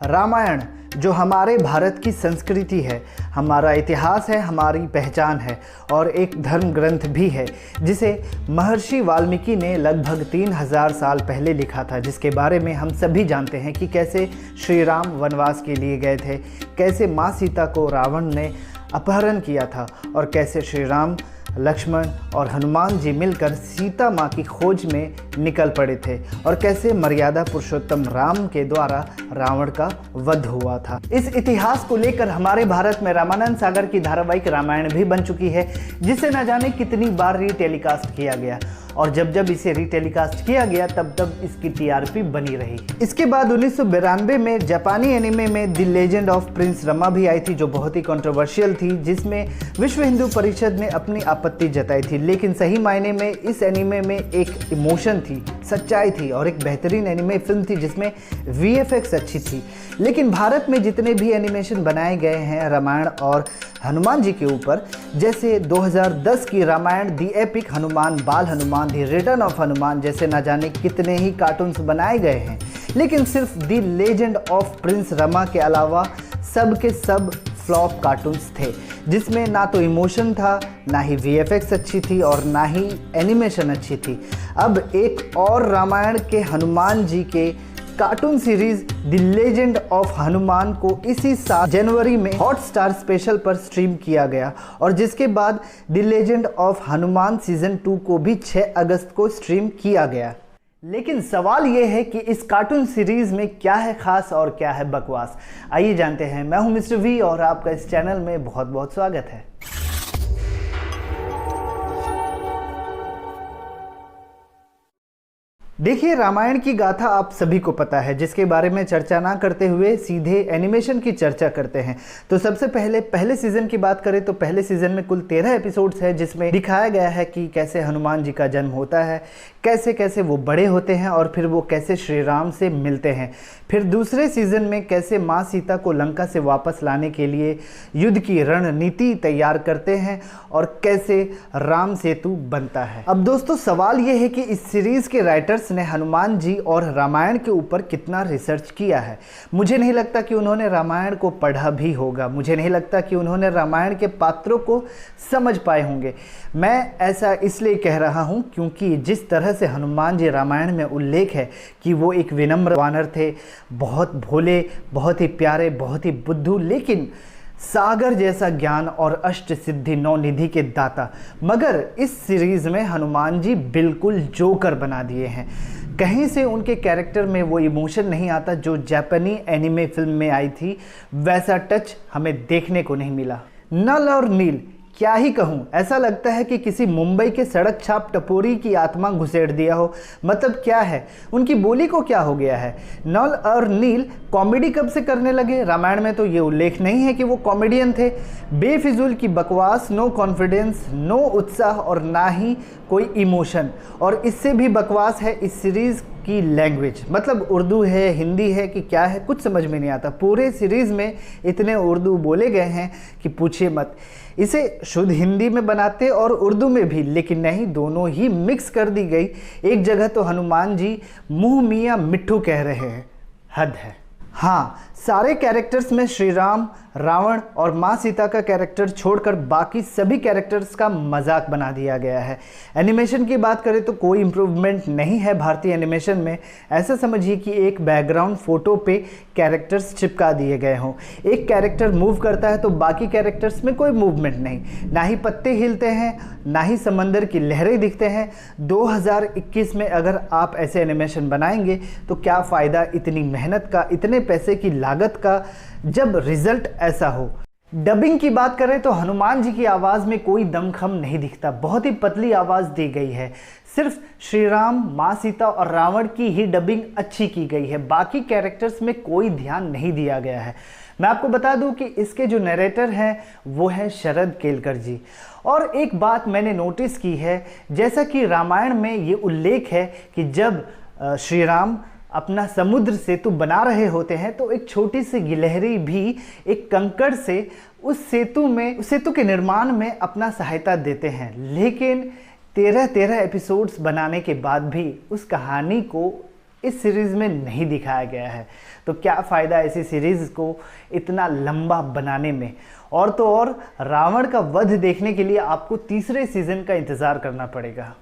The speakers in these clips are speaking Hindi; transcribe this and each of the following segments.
रामायण जो हमारे भारत की संस्कृति है, हमारा इतिहास है, हमारी पहचान है और एक धर्म ग्रंथ भी है जिसे महर्षि वाल्मीकि ने लगभग 3000 साल पहले लिखा था, जिसके बारे में हम सभी जानते हैं कि कैसे श्री राम वनवास के लिए गए थे, कैसे माँ सीता को रावण ने अपहरण किया था और कैसे श्री राम, लक्ष्मण और हनुमान जी मिलकर सीता माँ की खोज में निकल पड़े थे और कैसे मर्यादा पुरुषोत्तम राम के द्वारा रावण का वध हुआ था। इस इतिहास को लेकर हमारे भारत में रामानंद सागर की धारावाहिक रामायण भी बन चुकी है, जिसे न जाने कितनी बार रीटेलीकास्ट किया गया और जब जब इसे रीटेलीकास्ट किया गया तब तब इसकी टीआरपी बनी रही। इसके बाद 1992 में जापानी एनिमे में the legend of Prince Rama भी आई थी, जो बहुत ही कंट्रोवर्शियल थी, जिसमें विश्व हिंदू परिषद ने अपनी आपत्ति जताई थी। लेकिन सही मायने में इस एनिमे में एक इमोशन थी, सच्चाई थी और एक बेहतरीन एनिमे फिल्म थी जिसमें वीएफएक्स अच्छी थी। लेकिन भारत में जितने भी एनिमेशन बनाए गए हैं रामायण और हनुमान जी के ऊपर, जैसे 2010 की रामायण दी एपिक हनुमान, बाल हनुमान, दी रिटर्न ऑफ हनुमान जैसे न जाने कितने ही कार्टून्स बनाए गए हैं, लेकिन सिर्फ दी लेजेंड ऑफ प्रिंस रमा के अलावा सब के सब फ्लॉप कार्टून्स थे, जिसमें ना तो इमोशन था, ना ही वीएफएक्स अच्छी थी और ना ही एनिमेशन अच्छी थी। अब एक और रामायण के हनुमान जी के cartoon series the legend of Hanuman को इसी साल जनवरी में हॉटस्टार स्पेशल पर स्ट्रीम किया गया और जिसके बाद the legend of Hanuman season 2 को भी 6 अगस्त को स्ट्रीम किया गया। लेकिन सवाल यह है कि इस कार्टून सीरीज में क्या है खास और क्या है बकवास। आइए जानते हैं। मैं हूं मिस्टर वी और आपका इस चैनल में बहुत बहुत स्वागत है। देखिए, रामायण की गाथा आप सभी को पता है, जिसके बारे में चर्चा ना करते हुए सीधे एनिमेशन की चर्चा करते हैं। तो सबसे पहले सीजन की बात करें तो पहले सीजन में कुल 13 एपिसोड्स है, जिसमें दिखाया गया है कि कैसे हनुमान जी का जन्म होता है, कैसे कैसे वो बड़े होते हैं और फिर वो कैसे श्री राम से मिलते हैं। फिर दूसरे सीजन में कैसे माँ सीता को लंका से वापस लाने के लिए युद्ध की रणनीति तैयार करते हैं और कैसे राम सेतु बनता है। अब दोस्तों, सवाल ये है कि इस सीरीज के राइटर्स ने हनुमान जी और रामायण के ऊपर कितना रिसर्च किया है। मुझे नहीं लगता कि उन्होंने रामायण को पढ़ा भी होगा, मुझे नहीं लगता कि उन्होंने रामायण के पात्रों को समझ पाए होंगे। मैं ऐसा इसलिए कह रहा हूं क्योंकि जिस तरह से हनुमान जी रामायण में उल्लेख है कि वो एक विनम्र वानर थे, बहुत भोले, बहुत ही प्यारे, बहुत ही बुद्धू, लेकिन सागर जैसा ज्ञान और अष्ट सिद्धि 9 निधि के दाता, मगर इस सीरीज में हनुमान जी बिल्कुल जोकर बना दिए हैं। कहीं से उनके कैरेक्टर में वो इमोशन नहीं आता जो जापानी एनिमे फिल्म में आई थी, वैसा टच हमें देखने को नहीं मिला। नल और नील, क्या ही कहूँ, ऐसा लगता है कि किसी मुंबई के सड़क छाप टपोरी की आत्मा घुसेड़ दिया हो। मतलब क्या है, उनकी बोली को क्या हो गया है। नल और नील कॉमेडी कब से करने लगे? रामायण में तो ये उल्लेख नहीं है कि वो कॉमेडियन थे। बेफिजूल की बकवास, नो कॉन्फिडेंस, नो उत्साह और ना ही कोई इमोशन। और इससे भी बकवास है इस सीरीज़ की लैंग्वेज, मतलब उर्दू है, हिंदी है कि क्या है, कुछ समझ में नहीं आता। पूरे सीरीज़ में इतने उर्दू बोले गए हैं कि पूछिए मत। इसे शुद्ध हिंदी में बनाते और उर्दू में भी, लेकिन नहीं, दोनों ही मिक्स कर दी गई। एक जगह तो हनुमान जी मुँह मियाँ मिट्ठू कह रहे हैं, हद है। हाँ, सारे कैरेक्टर्स में श्री राम, रावण और माँ सीता का कैरेक्टर छोड़कर बाकी सभी कैरेक्टर्स का मजाक बना दिया गया है। एनिमेशन की बात करें तो कोई इम्प्रूवमेंट नहीं है भारतीय एनिमेशन में। ऐसा समझिए कि एक बैकग्राउंड फोटो पे कैरेक्टर्स चिपका दिए गए हों। एक कैरेक्टर मूव करता है तो बाकी कैरेक्टर्स में कोई मूवमेंट नहीं, ना ही पत्ते हिलते हैं, ना ही समंदर की लहरें दिखते हैं। 2021 में अगर आप ऐसे एनिमेशन बनाएंगे तो क्या फ़ायदा इतनी मेहनत का, इतने पैसे की लागत का, जब रिजल्ट ऐसा हो। डबिंग की बात करें तो हनुमान जी की आवाज़ में कोई दमखम नहीं दिखता, बहुत ही पतली आवाज़ दी गई है। सिर्फ श्री राम, माँ सीता और रावण की ही डबिंग अच्छी की गई है, बाकी कैरेक्टर्स में कोई ध्यान नहीं दिया गया है। मैं आपको बता दूं कि इसके जो नरेटर हैं वो है शरद केलकर जी। और एक बात मैंने नोटिस की है, जैसा कि रामायण में ये उल्लेख है कि जब श्री राम अपना समुद्र सेतु बना रहे होते हैं तो एक छोटी सी गिलहरी भी एक कंकड़ से उस सेतु के निर्माण में अपना सहायता देते हैं। लेकिन 13 एपिसोड्स बनाने के बाद भी उस कहानी को इस सीरीज़ में नहीं दिखाया गया है। तो क्या फ़ायदा ऐसी सीरीज़ को इतना लंबा बनाने में। और तो और रावण का वध देखने के लिए आपको तीसरे सीज़न का इंतज़ार करना पड़ेगा।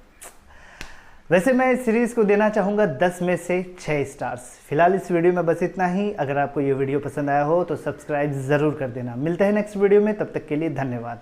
वैसे मैं इस सीरीज़ को देना चाहूँगा 10 में से 6 स्टार्स। फिलहाल इस वीडियो में बस इतना ही। अगर आपको ये वीडियो पसंद आया हो तो सब्सक्राइब ज़रूर कर देना। मिलते हैं नेक्स्ट वीडियो में, तब तक के लिए धन्यवाद।